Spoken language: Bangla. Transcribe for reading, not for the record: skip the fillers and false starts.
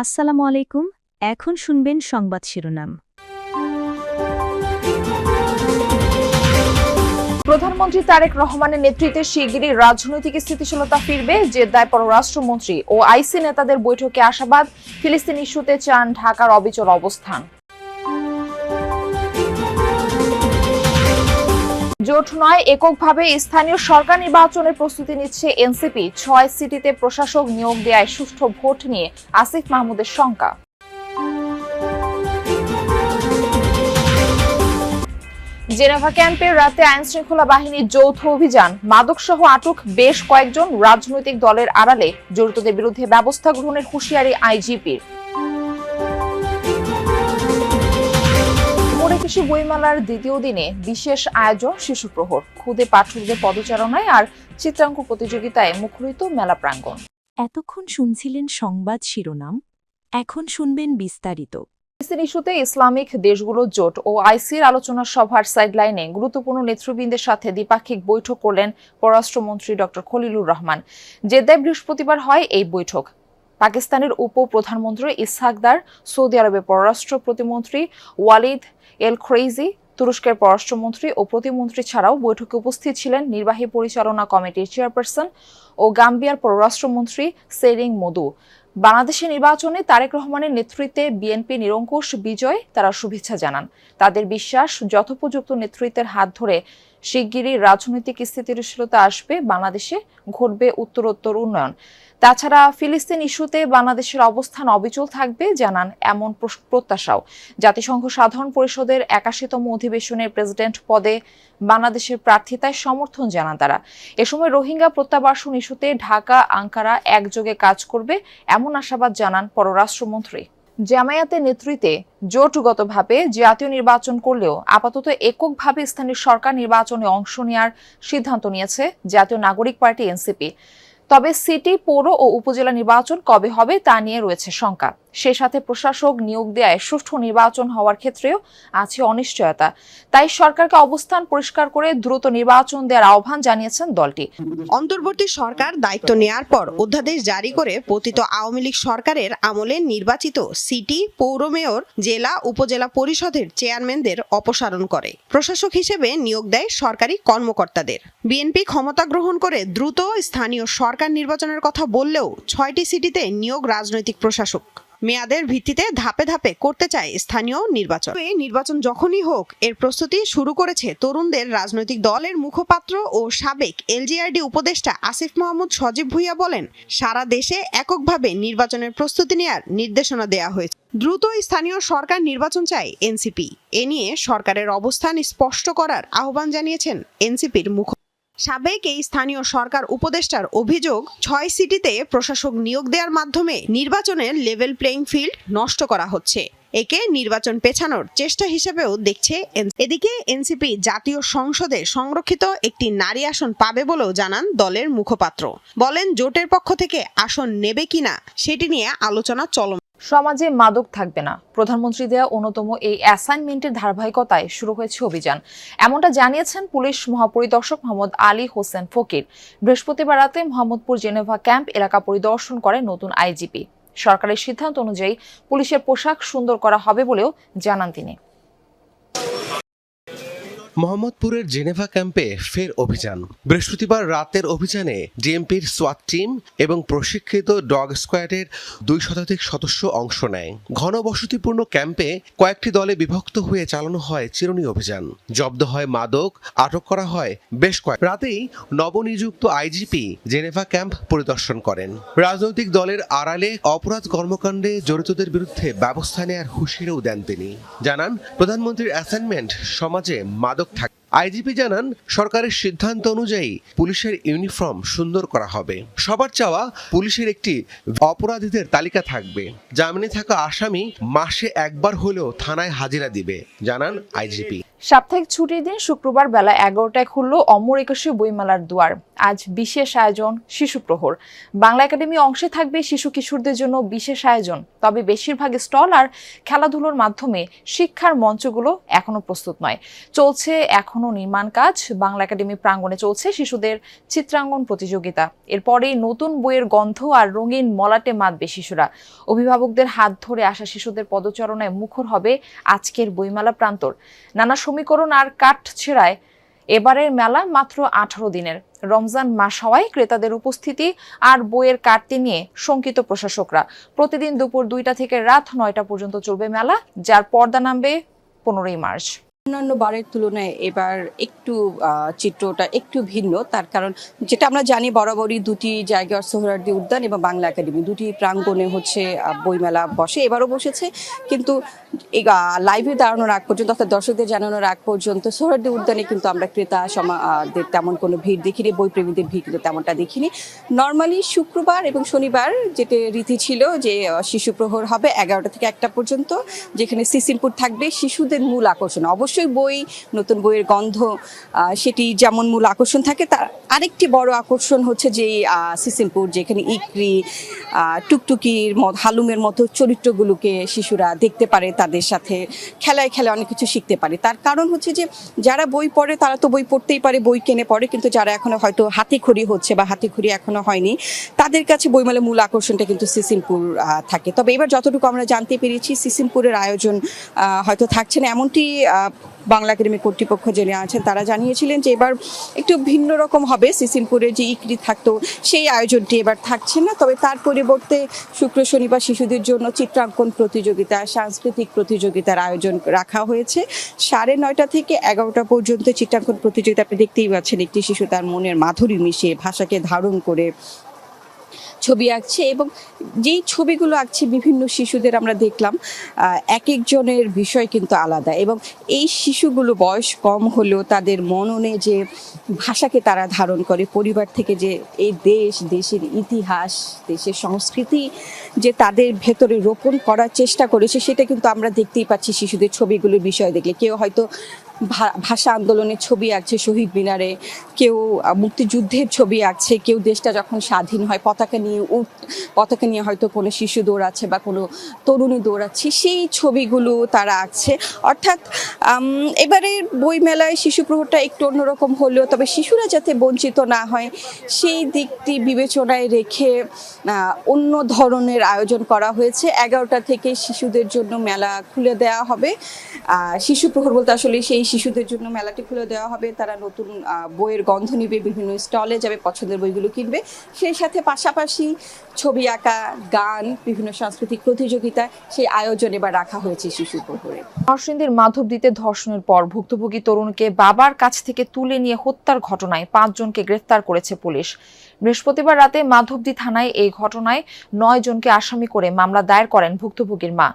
আসসালামু আলাইকুম। এখন শুনবেন সংবাদ শিরোনাম। প্রধানমন্ত্রী তারেক রহমানের নেতৃত্বে শিগগিরই রাজনৈতিক স্থিতিশীলতা ফিরবে, জেদ্দায় পররাষ্ট্রমন্ত্রী ও আইসি নেতাদের বৈঠকে আশাবাদ। ফিলিস্তিন ইস্যুতে চান ঢাকার অবিচল অবস্থান। জোট নয়, এককভাবে স্থানীয় সরকার নির্বাচনের প্রস্তুতি নিচ্ছে এনসিপি। ৬ সিটিতে প্রশাসক নিয়োগ দেয়ায় সুষ্ঠু ভোট নিয়ে আসিফ মাহমুদের শঙ্কা। জেনেভা ক্যাম্পের রাতে আইনশৃঙ্খলা বাহিনীর যৌথ অভিযান, মাদকসহ আটক বেশ কয়েকজন। রাজনৈতিক দলের আড়ালে জড়িতদের বিরুদ্ধে ব্যবস্থা গ্রহণের হুঁশিয়ারি আইজিপির। কৃষি বইমেলার দ্বিতীয় দিনে বিশেষ আয়োজন শিশু প্রহর, খুদে পাঠকদের পদচারণায় আর চিত্রাঙ্কন প্রতিযোগিতায় মুখরিত মেলা প্রাঙ্গণ। এতক্ষণ শুনছিলেন সংবাদ শিরোনাম, এখন শুনবেন বিস্তারিত। ফিলিস্তিন ইস্যুতে ইসলামিক দেশগুলোর জোট ও আইসির আলোচনা সভার সাইডলাইনে গুরুত্বপূর্ণ নেতৃবৃন্দের সাথে দ্বিপাক্ষিক বৈঠক করলেন পররাষ্ট্রমন্ত্রী ডক্টর খলিলুর রহমান। জেদ্দায় বৃহস্পতিবার হয় এই বৈঠক। পাকিস্তানের উপপ্রধানমন্ত্রী ইসহাক দার, সৌদি আরবের পররাষ্ট্র প্রতিমন্ত্রী ওয়ালিদ এল খোরেইজি, তুরস্কের পররাষ্ট্রমন্ত্রী ও প্রতিমন্ত্রী ছাড়াও বৈঠকে উপস্থিত ছিলেন নির্বাহী পরিচালনা কমিটির চেয়ারপারসন ও গাম্বিয়ার পররাষ্ট্রমন্ত্রী সেরিং মদু। বাংলাদেশের নির্বাচনে তারেক রহমানের নেতৃত্বে বিএনপি নিরঙ্কুশ বিজয় তারা শুভেচ্ছা জানান। তাদের বিশ্বাস, যথোপযুক্ত নেতৃত্বের হাত ধরে শিগগিরই রাজনৈতিক স্থিতিশীলতা আসবে, বাংলাদেশে ঘটবে উত্তরোত্তর উন্নয়ন। তাছাড়া ফিলিস্তিন ইস্যুতে বাংলাদেশের অবস্থান অবিচল থাকবে জানান এমন প্রত্যাশাও। জাতিসংঘ সাধারণ পরিষদের ৮১তম অধিবেশনের প্রেসিডেন্ট পদে বাংলাদেশের প্রার্থিতায় সমর্থন জানান তারা। এ সময় রোহিঙ্গা প্রত্যাবাসন ইস্যুতে ঢাকা আঙ্কারা একযোগে কাজ করবে এমন আশাবাদ জানান পররাষ্ট্রমন্ত্রী। জামায়াতের নেতৃত্বে জোটগতভাবে জাতীয় নির্বাচন করলেও আপাতত এককভাবে স্থানীয় সরকার নির্বাচনে অংশ নেওয়ার সিদ্ধান্ত নিয়েছে জাতীয় নাগরিক পার্টি এনসিপি। তবে সিটি, পৌর ও উপজেলা নির্বাচন কবে হবে তা নিয়ে রয়েছে শঙ্কা। সে সাথে প্রশাসক নিয়োগ দেয়ায় সুষ্ঠু নির্বাচন হওয়ার ক্ষেত্রেও আছে অনিশ্চয়তা। তাই সরকারকে অবস্থান পরিষ্কার করে দ্রুত নির্বাচন দেওয়ার আহ্বান জানিয়েছেন দলটি। অন্তর্বর্তী সরকার দায়িত্ব নেয়ার পর অধ্যাদেশ জারি করে পতিত আওয়ামী লীগ সরকারের আমলে নির্বাচিত সিটি, পৌর মেয়র, জেলা, উপজেলা পরিষদের চেয়ারম্যানদের অপসারণ করে প্রশাসক হিসেবে নিয়োগ দেয় সরকারি কর্মকর্তাদের। বিএনপি ক্ষমতা গ্রহণ করে দ্রুত স্থানীয় সরকার নির্বাচনের কথা বললেও ৬টি সিটিতে নিয়োগ রাজনৈতিক প্রশাসক মেয়াদের ভিত্তিতে ধাপে ধাপে করতে চায় স্থানীয় নির্বাচন। এই নির্বাচন যখনই হোক, এর প্রস্তুতি শুরু করেছে তরুণদের রাজনৈতিক দলের মুখপাত্র ও সাবেক এলজিআরডি উপদেষ্টা আসিফ মাহমুদ সজীব ভুঁইয়া বলেন, সারা দেশে এককভাবে নির্বাচনের প্রস্তুতি নেয়ার নির্দেশনা দেয়া হয়েছে। দ্রুত স্থানীয় সরকার নির্বাচন চায় এনসিপি। এ নিয়ে সরকারের অবস্থান স্পষ্ট করার আহ্বান জানিয়েছেন এনসিপির সাবেক এই স্থানীয় সরকার উপদেষ্টার অভিযোগ, ৬ সিটিতে প্রশাসক নিয়োগ দেওয়ার মাধ্যমে নির্বাচনের লেভেল প্লেইং ফিল্ড নষ্ট করা হচ্ছে। একে নির্বাচন পেছানোর চেষ্টা হিসেবেও দেখছে। এদিকে এনসিপি জাতীয় সংসদে সংরক্ষিত একটি নারী আসন পাবে বলেও জানান দলের মুখপাত্র। বলেন, জোটের পক্ষ থেকে আসন নেবে কিনা সেটি নিয়ে আলোচনা চলমান। সমাজে মাদক থাকবে না, প্রধানমন্ত্রী দেয়া অন্যতম এই অ্যাসাইনমেন্টের ধারাবাহিকতায় শুরু হয়েছে অভিযান। এমনটা জানিয়েছেন পুলিশ মহাপরিদর্শক মোহাম্মদ আলী হোসেন ফকির। বৃহস্পতিবার রাতে মোহাম্মদপুর জেনেভা ক্যাম্প এলাকা পরিদর্শন করে নতুন আইজিপি। সরকারের সিদ্ধান্ত অনুযায়ী পুলিশের পোশাক সুন্দর করা হবে বলেও জানান তিনি। মোহাম্মদপুরের জেনেভা ক্যাম্পে ফের অভিযান। বৃহস্পতিবার রাতের অভিযানে ডিএমপির সোয়াট টিম এবং প্রশিক্ষিত ডগ স্কোয়াডের ২ শতাধিক সদস্য অংশ নেয়। ঘনবসতিপূর্ণ ক্যাম্পে কয়েকটি দলে বিভক্ত হয়ে চালানো হয় চিরুনি অভিযান। জব্দ হয় মাদক, আটক করা হয় বেশ কয়েক। রাতেই নবনিযুক্ত আইজিপি জেনেভা ক্যাম্প পরিদর্শন করেন। রাজনৈতিক দলের আড়ালে অপরাধ কর্মকাণ্ডে জড়িতদের বিরুদ্ধে ব্যবস্থা নেওয়ার হুঁশিয়ারিও দেন তিনি। জানান, প্রধানমন্ত্রীর অ্যাসাইনমেন্ট সমাজে মাদক থাকে। আইজিপি জানান, সরকারের সিদ্ধান্ত অনুযায়ী পুলিশের ইউনিফর্ম সুন্দর করা হবে। সবার চাওয়া, পুলিশের একটি অপরাধীদের তালিকা থাকবে। জামিনে থাকা আসামি মাসে একবার হলেও থানায় হাজিরা দিবে, জানান আইজিপি। সাপ্তাহিক ছুটির দিন শুক্রবার বেলা 11টায় খুলল অমর একুশে বইমেলার দুয়ার। আজ বিশেষ আয়োজন শিশু প্রহর। বাংলা একাডেমি অংশে থাকবে শিশু কিশোরদের জন্য বিশেষ আয়োজন। তবে বেশিরভাগ স্টল আর খেলাধুলোর মাধ্যমে শিক্ষার মঞ্চগুলো এখনো প্রস্তুত নয়। চলছে এখনো নির্মাণ কাজ। বাংলা একাডেমি প্রাঙ্গণে চলছে শিশুদের চিত্রাঙ্কন প্রতিযোগিতা। এরপরেই নতুন বইয়ের গন্ধ আর রঙিন মলাটে মাতবে শিশুরা। অভিভাবকদের হাত ধরে আসা শিশুদের পদচারণায় মুখর হবে আজকের বইমেলা প্রান্তর। নানা সমীকরণ আর কাঠ ছেঁড়ায় এবারের মেলা মাত্র 18 দিনের। রমজান মাস হওয়ায় ক্রেতাদের উপস্থিতি আর বইয়ের কাটতি নিয়ে শঙ্কিত প্রশাসকরা। প্রতিদিন দুপুর 2টা থেকে রাত 9টা পর্যন্ত চলবে মেলা, যার পর্দা নামবে 15ই মার্চ। অন্যান্য বারের তুলনায় এবার একটু চিত্রটা একটু ভিন্ন। তার কারণ যেটা আমরা জানি বরাবরই দুটি জায়গার সোহরাওয়ার্দী উদ্যান এবং বাংলা একাডেমি দুটি প্রাঙ্গণে হচ্ছে বইমেলা বসে, এবারও বসেছে। কিন্তু লাইভে দাঁড়ানোর আগ পর্যন্ত অর্থাৎ দর্শকদের জানানোর আগ পর্যন্ত সোহরাওয়ার্দী উদ্যানে কিন্তু আমরা ক্রেতা সমাদের তেমন কোনো ভিড় দেখিনি, বইপ্রেমীদের ভিড় কিন্তু তেমনটা দেখিনি। নর্মালি শুক্রবার এবং শনিবার যেটা রীতি ছিল যে শিশু প্রহর হবে 11টা থেকে 1টা পর্যন্ত, যেখানে সিসিমপুর থাকবে শিশুদের মূল আকর্ষণ। অবশ্যই বই, নতুন বইয়ের গন্ধ সেটি যেমন মূল আকর্ষণ থাকে, তার আরেকটি বড় আকর্ষণ হচ্ছে যে সিসিমপুর, যেখানে ইকরি, টুকটুকির হালুমের মতো চরিত্রগুলোকে শিশুরা দেখতে পারে, তাদের সাথে খেলায় খেলায় অনেক কিছু শিখতে পারে। তার কারণ হচ্ছে যে যারা বই পড়ে তারা তো বই পড়তেই পারে, বই কিনে পড়ে, কিন্তু যারা এখনো হয়তো হাতেখড়ি হচ্ছে বা হাতেখড়ি এখনো হয়নি, তাদের কাছে বইমেলার মূল আকর্ষণটা কিন্তু সিসিমপুর থাকে। তবে এবার যতটুকু আমরা জানতে পেরেছি সিসিমপুরের আয়োজন হয়তো থাকছে না, এমনটি বাংলা একাডেমি কর্তৃপক্ষ জেনে আছেন। তারা জানিয়েছিলেন যে এবার একটু ভিন্ন রকম হবে। সিসিমপুরে যে ইকরি থাকতো সেই আয়োজনটি এবার থাকছে না। তবে তার পরিবর্তে শুক্র শনিবার শিশুদের জন্য চিত্রাঙ্কন প্রতিযোগিতা, সাংস্কৃতিক প্রতিযোগিতার আয়োজন রাখা হয়েছে। 9:30 থেকে 11টা পর্যন্ত চিত্রাঙ্কন প্রতিযোগিতা। আপনি দেখতেই পাচ্ছেন একটি শিশু তার মনের মাধুরী মিশিয়ে ভাষাকে ধারণ করে ছবি আঁকছে, এবং যেই ছবিগুলো আঁকছে বিভিন্ন শিশুদের আমরা দেখলাম এক একজনের বিষয় কিন্তু আলাদা, এবং এই শিশুগুলো বয়স কম হলেও তাদের মননে যে ভাষাকে তারা ধারণ করে, পরিবার থেকে যে এই দেশের ইতিহাস, দেশের সংস্কৃতি যে তাদের ভেতরে রোপণ করার চেষ্টা করেছে, সেটা কিন্তু আমরা দেখতেই পাচ্ছি শিশুদের ছবিগুলোর বিষয় দেখলে। কেউ হয়তো ভাষা আন্দোলনের ছবি আঁকছে শহীদ মিনারে, কেউ মুক্তিযুদ্ধের ছবি আঁকছে, কেউ দেশটা যখন স্বাধীন হয় পতাকা নিয়ে হয়তো কোনো শিশু দৌড়াচ্ছে বা কোনো তরুণী দৌড়াচ্ছে, সেই ছবিগুলো তারা আঁকছে। অর্থাৎ এবারে বইমেলায় শিশু প্রহরটা একটু অন্যরকম হলেও তবে শিশুরা যাতে বঞ্চিত না হয় সেই দিকটি বিবেচনায় রেখে অন্য ধরনের আয়োজন করা হয়েছে। 11টা থেকে শিশুদের জন্য মেলা খুলে দেওয়া হবে। শিশু প্রহর বলতে আসলে সেই শিশুদের জন্য মেলাটি খুলে দেওয়া হবে। তারা নতুন বইয়ের গন্ধ নিবে, বিভিন্ন স্টলে যাবে, পছন্দের বইগুলো কিনবে। সেই সাথে পাশাপাশি ছবি আঁকা, গান, বিভিন্ন সাংস্কৃতিক প্রতিযোগিতা, সেই আয়োজন এবার রাখা হয়েছে শিশু প্রহরে। নরসিংদীর মাধবদীতে ধর্ষণের পর ভুক্তভোগী তরুণকে বাবার কাছ থেকে তুলে নিয়ে হত্যার ঘটনায় 5 জনকে গ্রেফতার করেছে পুলিশ। বৃহস্পতিবার রাতে মাধবদী থানায় এই ঘটনায় 9 জনকে আসামি করে মামলা দায়ের করেন ভুক্তভোগীর মা।